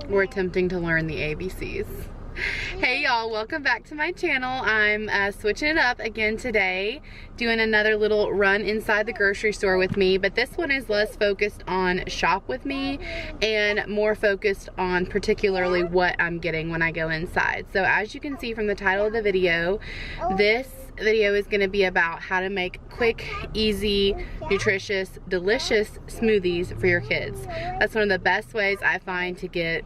We're attempting to learn the ABCs. Hey y'all, welcome back to my channel. I'm switching it up again today, doing another little run inside the grocery store with me, but this one is less focused on shop with me and more focused on particularly what I'm getting when I go inside. So as you can see from the title of the video, this video is going to be about how to make quick, easy, nutritious, delicious smoothies for your kids. That's one of the best ways I find to get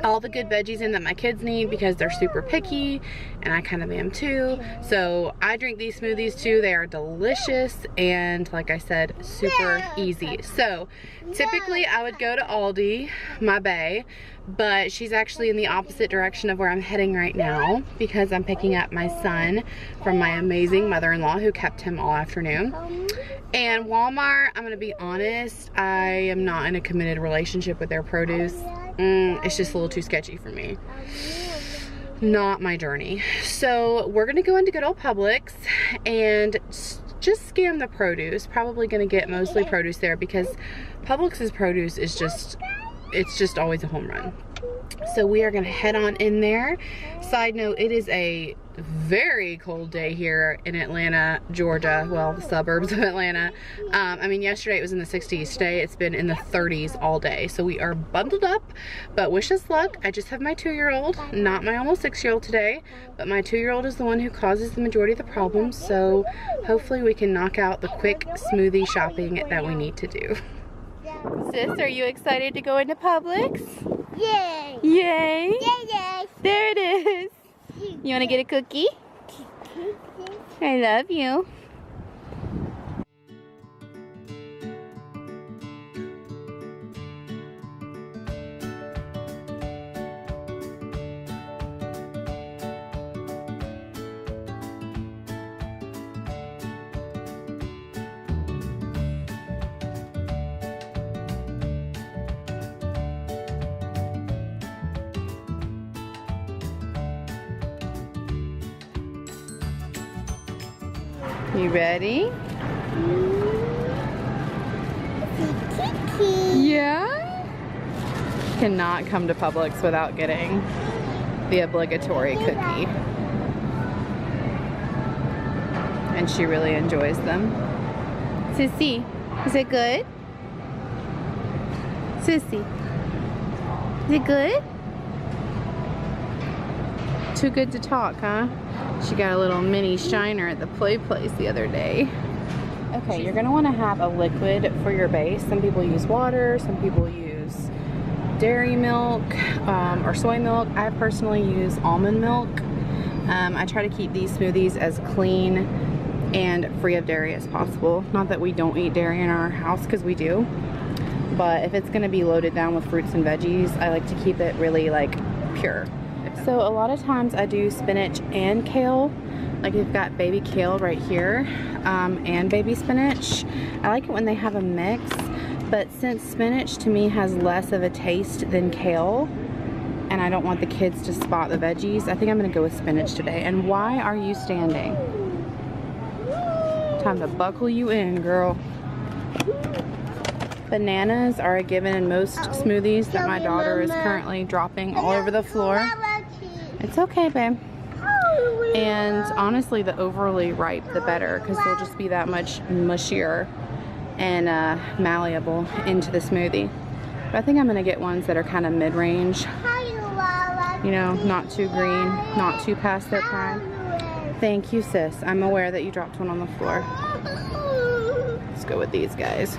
all the good veggies in that my kids need, because they're super picky and I kind of am too. So I drink these smoothies too. They are delicious and, like I said, super easy. So typically I would go to Aldi, my bae, but she's actually in the opposite direction of where I'm heading right now because I'm picking up my son from my amazing mother-in-law who kept him all afternoon. And Walmart, I'm gonna be honest, I am not in a committed relationship with their produce. It's just a little too sketchy for me. Not my journey. So we're gonna go into good old Publix and just scan the produce. Probably gonna get mostly produce there because Publix's produce is just, it's just always a home run. So we are gonna head on in there. Side note, it is a very cold day here in Atlanta, Georgia. Well, the suburbs of Atlanta. I mean, yesterday it was in the 60s. Today it's been in the 30s all day. So we are bundled up, but wish us luck. I just have my 2-year-old, not my almost 6-year-old today, but my 2-year-old is the one who causes the majority of the problems. So hopefully we can knock out the quick smoothie shopping that we need to do. Sis, are you excited to go into Publix? Yay! Yay! Yay! There it is. You want to get a cookie? I love you. You ready? Yeah? Cannot come to Publix without getting the obligatory cookie. And she really enjoys them. Sissy, is it good? Sissy, is it good? Too good to talk, huh? She got a little mini shiner at the play place the other day. Okay, you're gonna wanna have a liquid for your base. Some people use water, some people use dairy milk or soy milk. I personally use almond milk. I try to keep these smoothies as clean and free of dairy as possible. Not that we don't eat dairy in our house, because we do. But if it's gonna be loaded down with fruits and veggies, I like to keep it really like pure. So a lot of times I do spinach and kale. Like we've got baby kale right here and baby spinach. I like it when they have a mix, but since spinach to me has less of a taste than kale, and I don't want the kids to spot the veggies, I think I'm gonna go with spinach today. And why are you standing? Time to buckle you in, girl. Bananas are a given in most smoothies that my daughter is currently dropping all over the floor. It's okay, babe. And honestly, the overly ripe, the better, because they'll just be that much mushier and malleable into the smoothie. But I think I'm gonna get ones that are kind of mid-range. You know, not too green, not too past their prime. Thank you, sis. I'm aware that you dropped one on the floor. Let's go with these guys.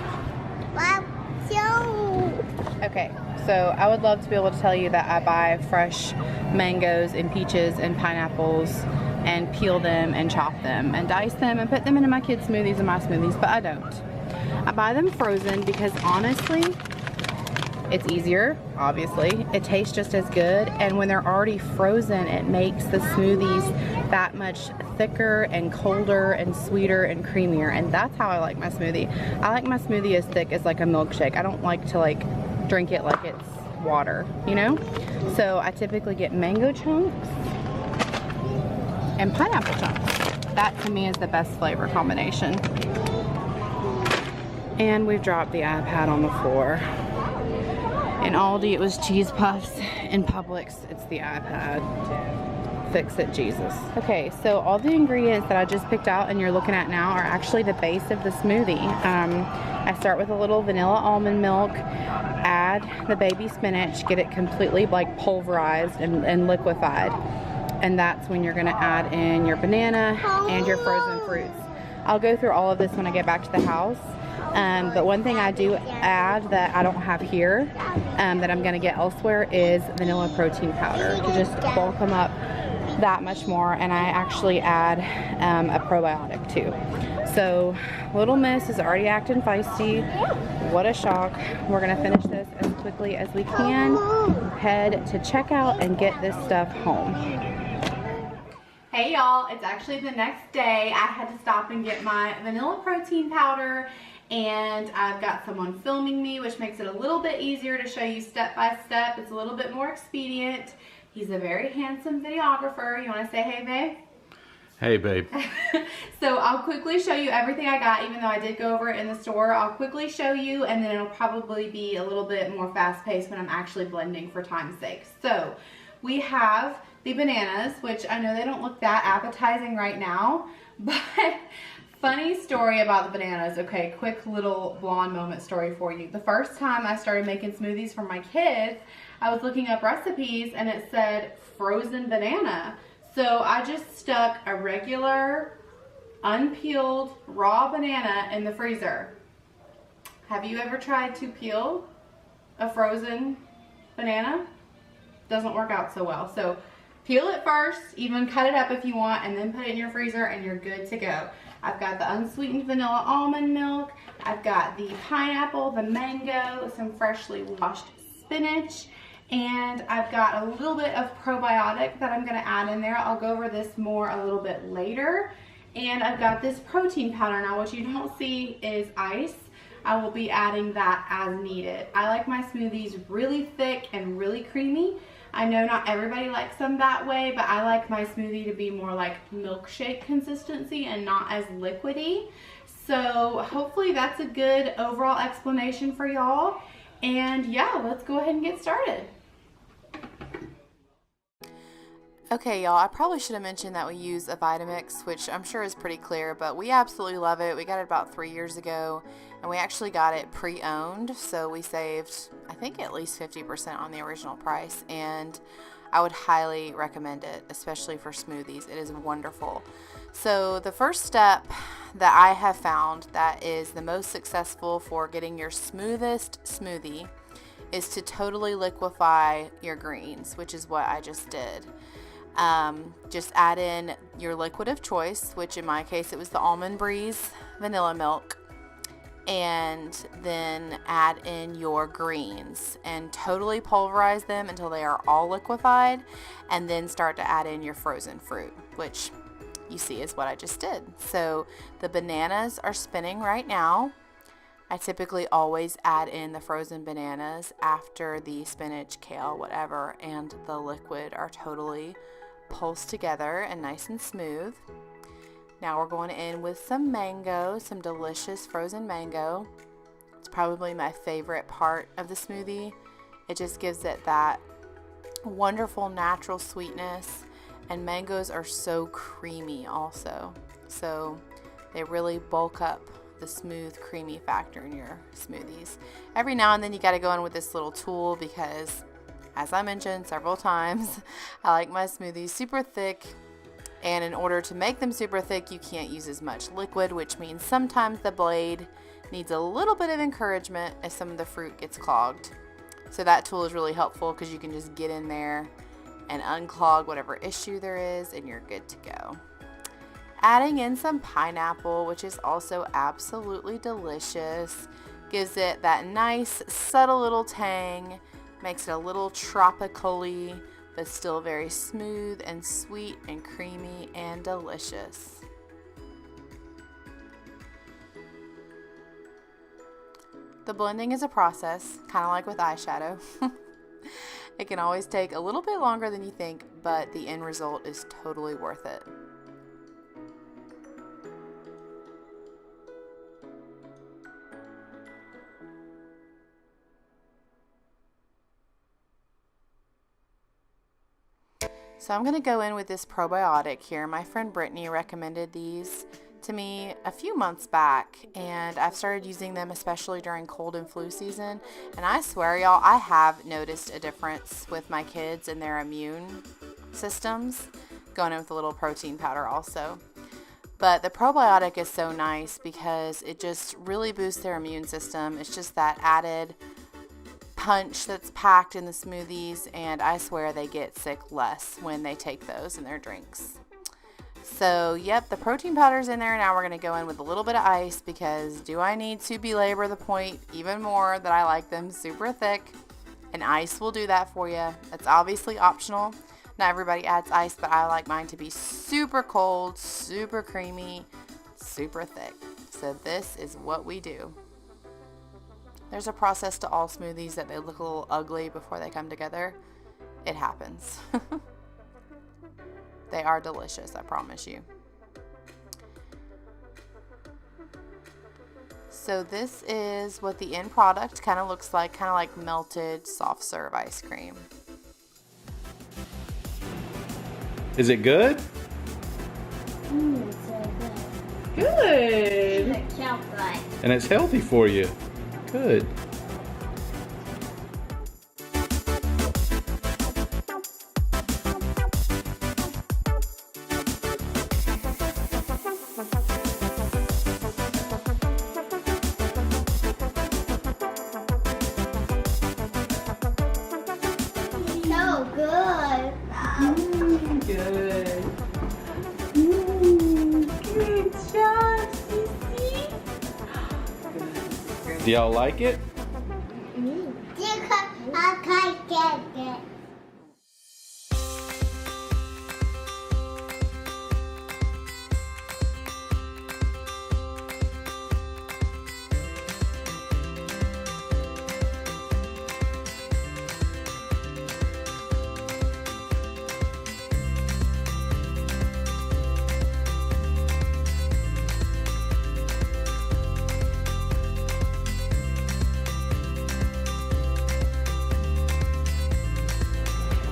Okay, so I would love to be able to tell you that I buy fresh mangoes and peaches and pineapples and peel them and chop them and dice them and put them into my kids' smoothies and my smoothies, but I don't. I buy them frozen because honestly, it's easier, obviously. It tastes just as good, and when they're already frozen, it makes the smoothies that much thicker and colder and sweeter and creamier, and that's how I like my smoothie. I like my smoothie as thick as like a milkshake. I don't like to like drink it like it's water, you know? So I typically get mango chunks and pineapple chunks. That to me is the best flavor combination. And we've dropped the iPad on the floor. In Aldi, it was cheese puffs. In Publix, it's the iPad. Fix it, Jesus. Okay, so all the ingredients that I just picked out and you're looking at now are actually the base of the smoothie. I start with a little vanilla almond milk, add the baby spinach, get it completely like pulverized and liquefied. And that's when you're gonna add in your banana and your frozen fruits. I'll go through all of this when I get back to the house. But one thing I do add that I don't have here, that I'm gonna get elsewhere, is vanilla protein powder to just bulk them up that much more. And I actually add a probiotic too. So little miss is already acting feisty. What a shock. We're gonna finish this as quickly as we can, head to checkout and get this stuff home. Hey y'all, it's actually the next day. I had to stop and get my vanilla protein powder, and I've got someone filming me, which makes it a little bit easier to show you step by step. It's a little bit more expedient. He's a very handsome videographer. You want to say hey, babe? Hey, babe. So I'll quickly show you everything I got, even though I did go over it in the store. I'll quickly show you, and then it'll probably be a little bit more fast-paced when I'm actually blending for time's sake. So we have the bananas, which I know they don't look that appetizing right now, but funny story about the bananas. Okay, quick little blonde moment story for you. The first time I started making smoothies for my kids, I was looking up recipes and it said frozen banana. So I just stuck a regular, unpeeled, raw banana in the freezer. Have you ever tried to peel a frozen banana? Doesn't work out so well. So peel it first, even cut it up if you want, and then put it in your freezer and you're good to go. I've got the unsweetened vanilla almond milk. I've got the pineapple, the mango, some freshly washed spinach, and I've got a little bit of probiotic that I'm gonna add in there. I'll go over this more a little bit later. And I've got this protein powder. Now what you don't see is ice. I will be adding that as needed. I like my smoothies really thick and really creamy. I know not everybody likes them that way, but I like my smoothie to be more like milkshake consistency and not as liquidy. So hopefully that's a good overall explanation for y'all. And yeah, let's go ahead and get started. Okay, y'all, I probably should have mentioned that we use a Vitamix, which I'm sure is pretty clear, but we absolutely love it. We got it about 3 years ago, and we actually got it pre-owned, so we saved, I think, at least 50% on the original price, and I would highly recommend it, especially for smoothies. It is wonderful. So the first step that I have found that is the most successful for getting your smoothest smoothie is to totally liquefy your greens, which is what I just did. Just add in your liquid of choice, which in my case it was the Almond Breeze vanilla milk, and then add in your greens and totally pulverize them until they are all liquefied, and then start to add in your frozen fruit, which you see is what I just did. So the bananas are spinning right now. I typically always add in the frozen bananas after the spinach, kale, whatever, and the liquid are totally pulsed together and nice and smooth. Now we're going in with some mango, some delicious frozen mango. It's probably my favorite part of the smoothie. It just gives it that wonderful natural sweetness, and mangoes are so creamy also. So they really bulk up the smooth, creamy factor in your smoothies. Every now and then you got to go in with this little tool because, as I mentioned several times, I like my smoothies super thick, and in order to make them super thick, you can't use as much liquid, which means sometimes the blade needs a little bit of encouragement as some of the fruit gets clogged. So that tool is really helpful because you can just get in there and unclog whatever issue there is, and you're good to go. Adding in some pineapple, which is also absolutely delicious, gives it that nice, subtle little tang, makes it a little tropical-y, but still very smooth and sweet and creamy and delicious. The blending is a process, kind of like with eyeshadow. It can always take a little bit longer than you think, but the end result is totally worth it. So I'm going to go in with this probiotic here. My friend Brittany recommended these to me a few months back, and I've started using them especially during cold and flu season, and I swear y'all, I have noticed a difference with my kids and their immune systems, going in with a little protein powder also. But the probiotic is so nice because it just really boosts their immune system. It's just that added punch that's packed in the smoothies, and I swear they get sick less when they take those in their drinks. So yep, the protein powder's in there. Now we're going to go in with a little bit of ice, because do I need to belabor the point even more that I like them super thick? And ice will do that for you. It's obviously optional. Not everybody adds ice, but I like mine to be super cold, super creamy, super thick. So this is what we do. There's a process to all smoothies that they look a little ugly before they come together. It happens. They are delicious, I promise you. So this is what the end product kind of looks like, kind of like melted soft serve ice cream. Is it good? It's so good. Good. It's chocolate. And it's healthy for you. Good. So good. Good. Good job, Sissy. Do y'all like it? I can't get it.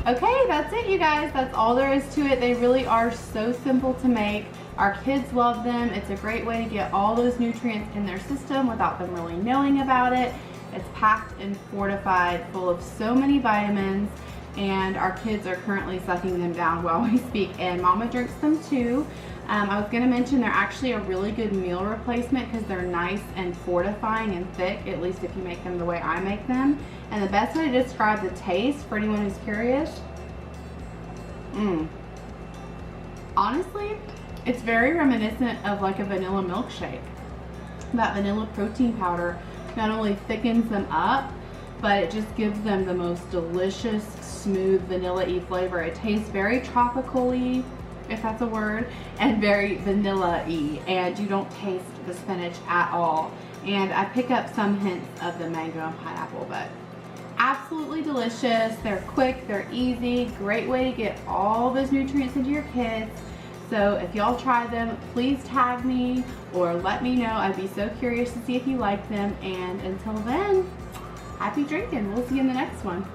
Okay, that's it, you guys. That's all there is to it. They really are so simple to make. Our kids love them. It's a great way to get all those nutrients in their system without them really knowing about it. It's packed and fortified, full of so many vitamins, and our kids are currently sucking them down while we speak, and Mama drinks them too. I was going to mention they're actually a really good meal replacement because they're nice and fortifying and thick, at least if you make them the way I make them. And the best way to describe the taste for anyone who's curious, honestly, it's very reminiscent of like a vanilla milkshake. That vanilla protein powder not only thickens them up, but it just gives them the most delicious, smooth, vanilla-y flavor. It tastes very tropical-y, if that's a word, and very vanilla-y, and you don't taste the spinach at all. And I pick up some hints of the mango and pineapple, but absolutely delicious. They're quick, they're easy, great way to get all those nutrients into your kids. So if y'all try them, please tag me or let me know. I'd be so curious to see if you like them. And until then, happy drinking. We'll see you in the next one.